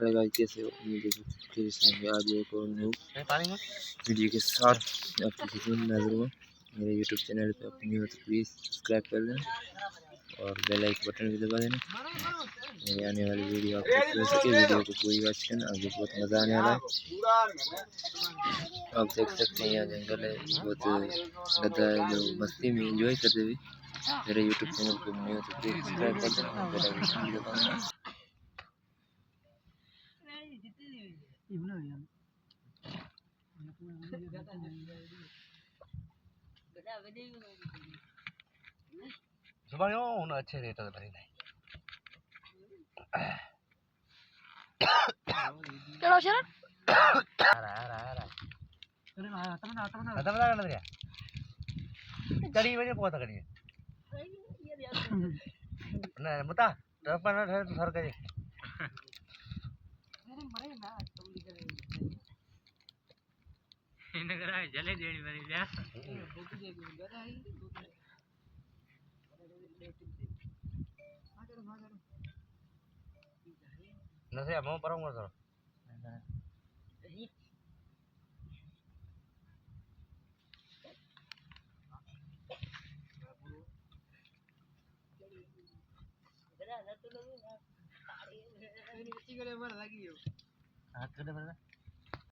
Hi guys, कैसे हो? उम्मीद है फिर से आज एक और न्यू वीडियो के साथ आपकी खिदमत में हाजिर हुआ। मेरे यूट्यूब चैनल पे अपनी हो तो प्लीज़ सब्सक्राइब कर देना और बेल आइकन बटन भी दबा देना। मेरी आने वाली वीडियो आप तक पहुंच सके। वीडियो को पूरी वॉच करना, आगे बहुत मज़ा आने वाला है। आप देख सकते हैं यहाँ जंगल है, बहुत गद्दा है जो मस्ती में इंजॉय करते हुए। मेरे यूट्यूब चैनल को न्यू तो प्लीज़ सब्सक्राइब कर देना और बेल आइकन भी दबा देना। सुबह होना अच्छे रहता है नहीं चलो शरण कड़ी वजह बहुत कड़ी ना मुता ट्रक पर ना तो सर करे इन करा जले देनी वाली जा न से हम पर सर हाथ कर दे